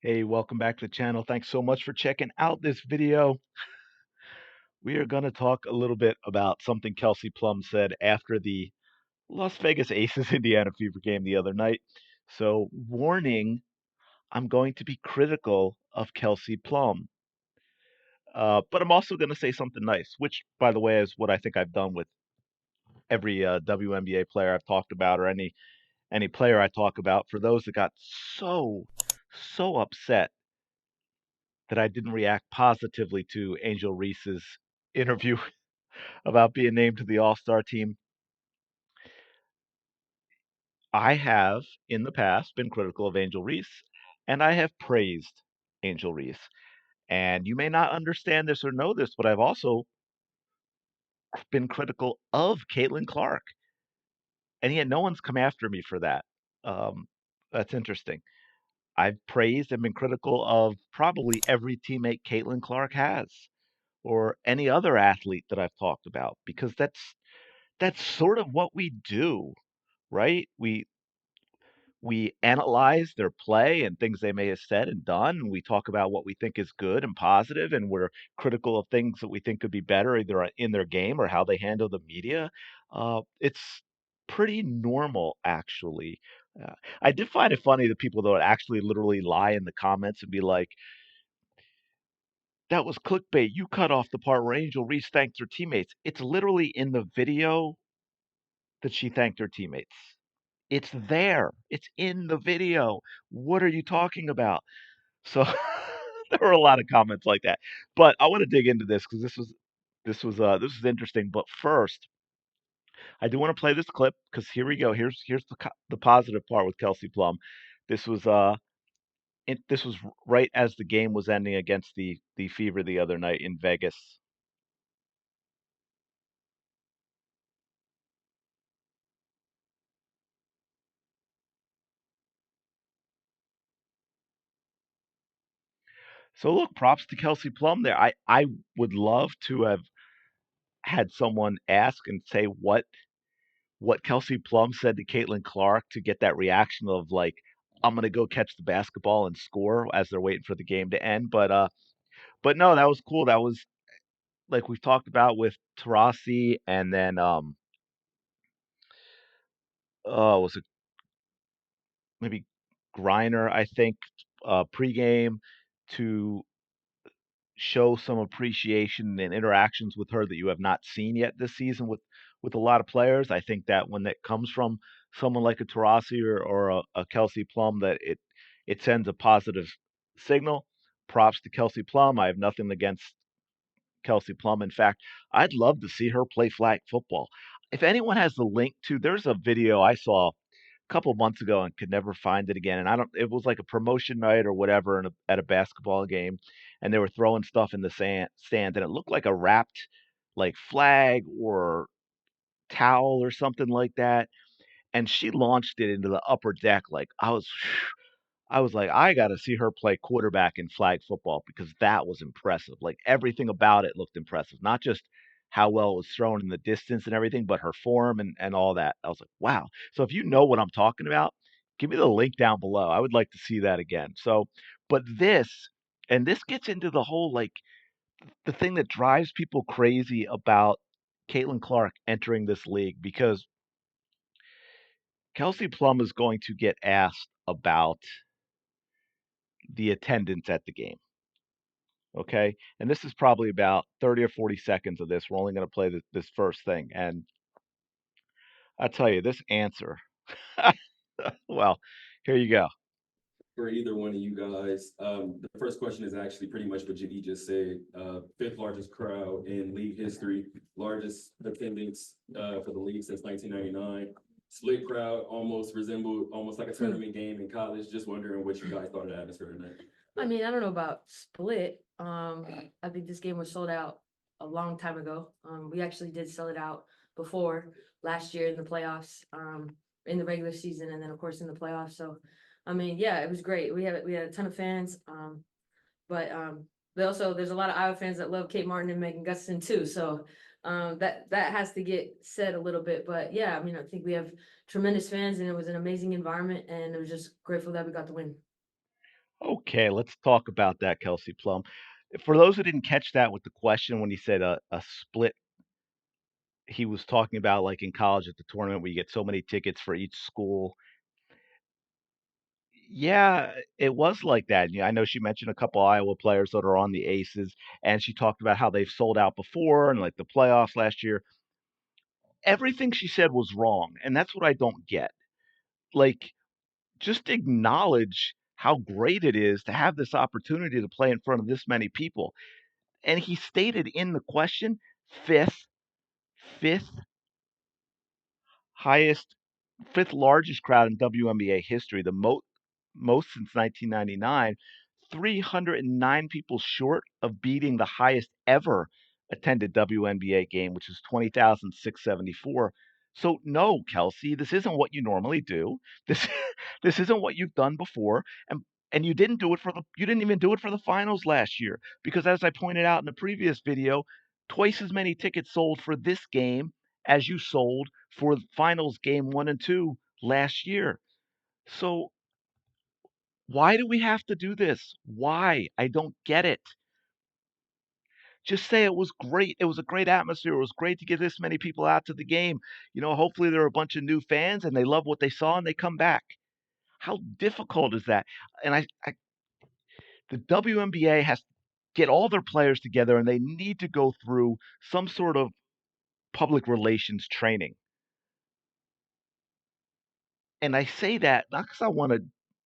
Hey, welcome back to the channel. Thanks so much for checking out this video. We are going to talk a little bit about something Kelsey Plum said after the Las Vegas Aces Indiana Fever game the other night. So, warning, I'm going to be critical of Kelsey Plum. But I'm also going to say something nice, which, by the way, is what I think I've done with every WNBA player I've talked about or any player I talk about. For those that got so upset that I didn't react positively to Angel Reese's interview about being named to the All-Star team. I have in the past been critical of Angel Reese, and I have praised Angel Reese. And you may not understand this or know this, but I've also been critical of Caitlin Clark, and yet no one's come after me for that. Um, that's interesting. I've praised and been critical of probably every teammate Caitlin Clark has, or any other athlete that I've talked about, because that's sort of what we do, right? We analyze their play and things they may have said and done, and we talk about what we think is good and positive, and we're critical of things that we think could be better either in their game or how they handle the media. It's pretty normal, actually. I did find it funny that people that would actually literally lie in the comments and be like, "That was clickbait. You cut off the part where Angel Reese thanked her teammates." It's literally in the video that she thanked her teammates. It's there. It's in the video. What are you talking about? So there were a lot of comments like that. But I want to dig into this because this was interesting. But first, I do want to play this clip because here we go. Here's the positive part with Kelsey Plum. This was this was right as the game was ending against the Fever the other night in Vegas. So look, props to Kelsey Plum there. I would love to have had someone ask and say what Kelsey Plum said to Caitlin Clark to get that reaction of like, I'm gonna go catch the basketball and score as they're waiting for the game to end. But no, that was cool. That was like we've talked about with Tarasi and then was it maybe Griner, I think, pregame to show some appreciation and interactions with her that you have not seen yet this season with a lot of players. I think that when that comes from someone like a Tarasi or a Kelsey Plum, that it sends a positive signal. Props to Kelsey Plum. I have nothing against Kelsey Plum. In fact, I'd love to see her play flag football. If anyone has the link to, there's a video I saw a couple months ago and could never find it again. And I don't, it was like a promotion night or whatever at a basketball game, and they were throwing stuff in the stand, and it looked like a wrapped like flag or towel or something like that. And she launched it into the upper deck. Like I was like, I got to see her play quarterback in flag football because that was impressive. Like everything about it looked impressive, not just how well it was thrown in the distance and everything, but her form and all that. I was like, wow. So if you know what I'm talking about, give me the link down below. I would like to see that again. So, but this gets into the whole like the thing that drives people crazy about Caitlin Clark entering this league because Kelsey Plum is going to get asked about the attendance at the game. Okay. And this is probably about 30 or 40 seconds of this. We're only going to play this first thing. And I tell you, this answer, well, here you go. For either one of you guys. The first question is actually pretty much what Jiggy just said. Fifth largest crowd in league history, largest attendance for the league since 1999. Split crowd, almost resembled almost like a tournament game in college. Just wondering what you guys thought of the atmosphere tonight. I mean, I don't know about split. I think this game was sold out a long time ago. We actually did sell it out before last year in the playoffs, in the regular season, and then of course in the playoffs. So, I mean, yeah, it was great. We had a ton of fans. But also there's a lot of Iowa fans that love Kate Martin and Megan Gustafson too. So that has to get said a little bit. But yeah, I mean, I think we have tremendous fans, and it was an amazing environment, and it was just grateful that we got the win. Okay, let's talk about that, Kelsey Plum. For those who didn't catch that with the question when he said a split, he was talking about like in college at the tournament where you get so many tickets for each school. Yeah, it was like that. Yeah, I know she mentioned a couple Iowa players that are on the Aces, and she talked about how they've sold out before and like the playoffs last year. Everything she said was wrong, and that's what I don't get. Like, just acknowledge how great it is to have this opportunity to play in front of this many people. And he stated in the question, fifth, fifth highest, fifth largest crowd in WNBA history, the most since 1999, 309 people short of beating the highest ever attended WNBA game, which is 20,674. So no, Kelsey, this isn't what you normally do. This this isn't what you've done before, and you didn't even do it for the finals last year because as I pointed out in the previous video, twice as many tickets sold for this game as you sold for finals game 1 and 2 last year. So why do we have to do this? Why? I don't get it. Just say it was great. It was a great atmosphere. It was great to get this many people out to the game. Hopefully there are a bunch of new fans and they love what they saw and they come back. How difficult is that? And the WNBA has to get all their players together and they need to go through some sort of public relations training. And I say that not because I want to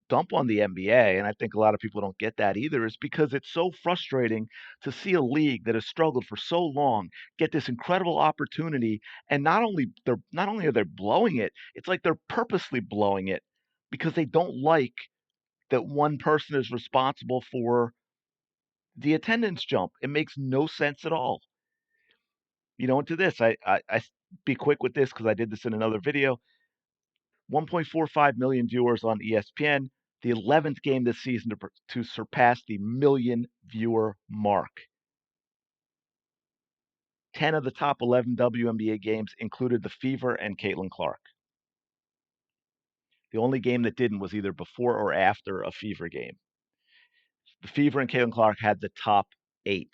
dump on the NBA, and I think a lot of people don't get that either, is because it's so frustrating to see a league that has struggled for so long get this incredible opportunity, and not only are they blowing it, it's like they're purposely blowing it because they don't like that one person is responsible for the attendance jump. It makes no sense at all. And to this, be quick with this because I did this in another video. 1.45 million viewers on ESPN, the 11th game this season to surpass the million viewer mark. 10 of the top 11 WNBA games included the Fever and Caitlin Clark. The only game that didn't was either before or after a Fever game. The Fever and Caitlin Clark had the top 8,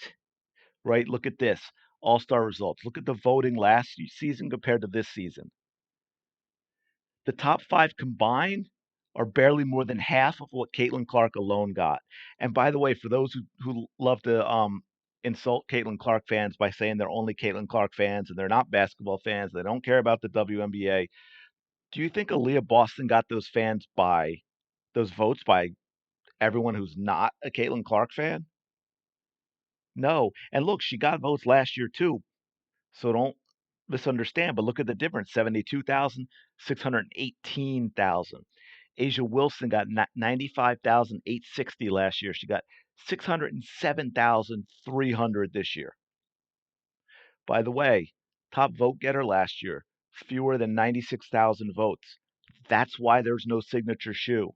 right? Look at this. All-star results. Look at the voting last season compared to this season. The top 5 combined are barely more than half of what Caitlin Clark alone got. And by the way, for those who love to insult Caitlin Clark fans by saying they're only Caitlin Clark fans and they're not basketball fans, they don't care about the WNBA. Do you think Aaliyah Boston got those votes by everyone who's not a Caitlin Clark fan? No. And look, she got votes last year too. So don't misunderstand, but look at the difference, 72,000, 618,000. Asia Wilson got 95,860 last year. She got 607,300 this year. By the way, top vote getter last year, fewer than 96,000 votes. That's why there's no signature shoe.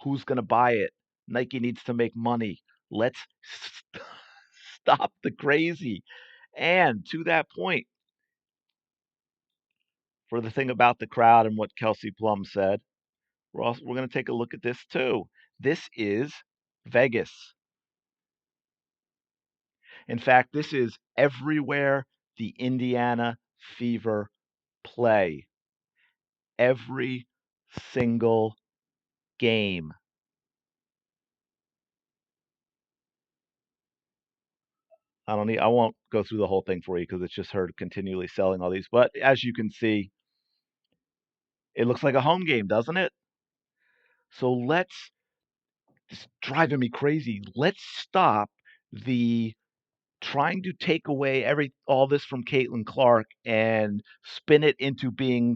Who's going to buy it? Nike needs to make money. Let's stop the crazy. And to that point, for the thing about the crowd and what Kelsey Plum said, we're going to take a look at this too. This is Vegas. In fact, this is everywhere the Indiana Fever play. Every single game. I won't go through the whole thing for you because it's just her continually selling all these. But as you can see, it looks like a home game, doesn't it? So it's driving me crazy. Let's stop the trying to take away all this from Caitlin Clark and spin it into being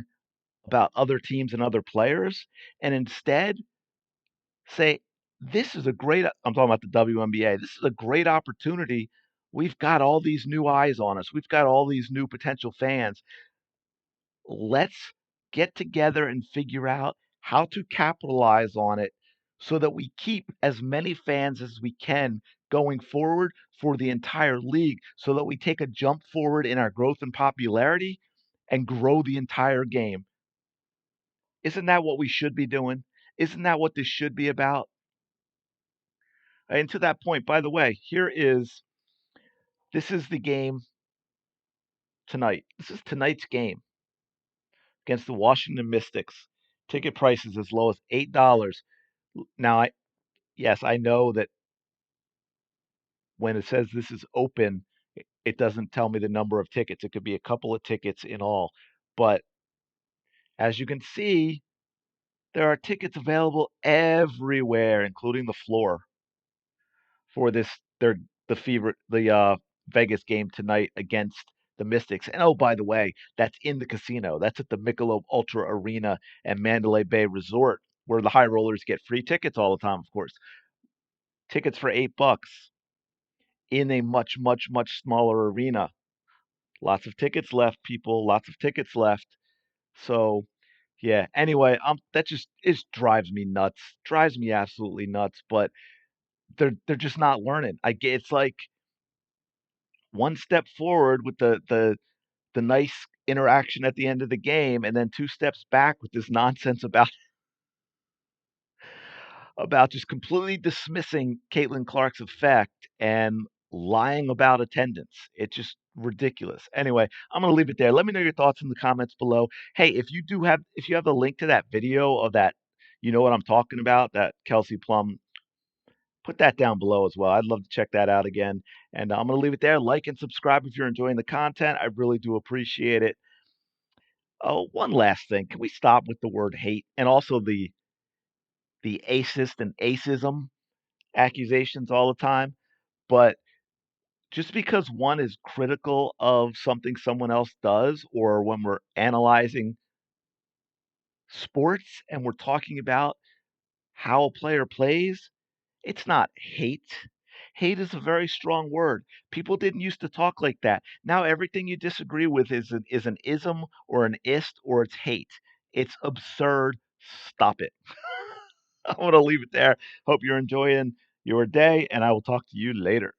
about other teams and other players, and instead say, this is a great, I'm talking about the WNBA, this is a great opportunity. We've got all these new eyes on us. We've got all these new potential fans. Let's get together and figure out how to capitalize on it so that we keep as many fans as we can going forward for the entire league so that we take a jump forward in our growth and popularity and grow the entire game. Isn't that what we should be doing? Isn't that what this should be about? And to that point, by the way, this is the game tonight. This is tonight's game against the Washington Mystics. Ticket prices as low as $8. Now, yes, I know that when it says this is open, it doesn't tell me the number of tickets. It could be a couple of tickets in all. But as you can see, there are tickets available everywhere, including the floor, for the Vegas game tonight against the Mystics. And oh, by the way, that's in the casino. That's at the Michelob Ultra Arena and Mandalay Bay Resort, where the high rollers get free tickets all the time, of course. Tickets for $8 in a much, much, much smaller arena. Lots of tickets left, people. Lots of tickets left. So, yeah. Anyway, that just it drives me nuts. Drives me absolutely nuts. But they're just not learning. It's like one step forward with the nice interaction at the end of the game, and then two steps back with this nonsense about just completely dismissing Caitlin Clark's effect and lying about attendance. It's just ridiculous. Anyway, I'm gonna leave it there. Let me know your thoughts in the comments below. Hey, if you have the link to that video of that, you know what I'm talking about, that Kelsey Plum, put that down below as well. I'd love to check that out again. And I'm gonna leave it there. Like and subscribe if you're enjoying the content. I really do appreciate it. Oh, one last thing. Can we stop with the word hate and also the acist and acism accusations all the time? But just because one is critical of something someone else does, or when we're analyzing sports and we're talking about how a player plays, it's not hate. Hate is a very strong word. People didn't used to talk like that. Now everything you disagree with is an ism or an ist or it's hate. It's absurd. Stop it. I'm going to leave it there. Hope you're enjoying your day, and I will talk to you later.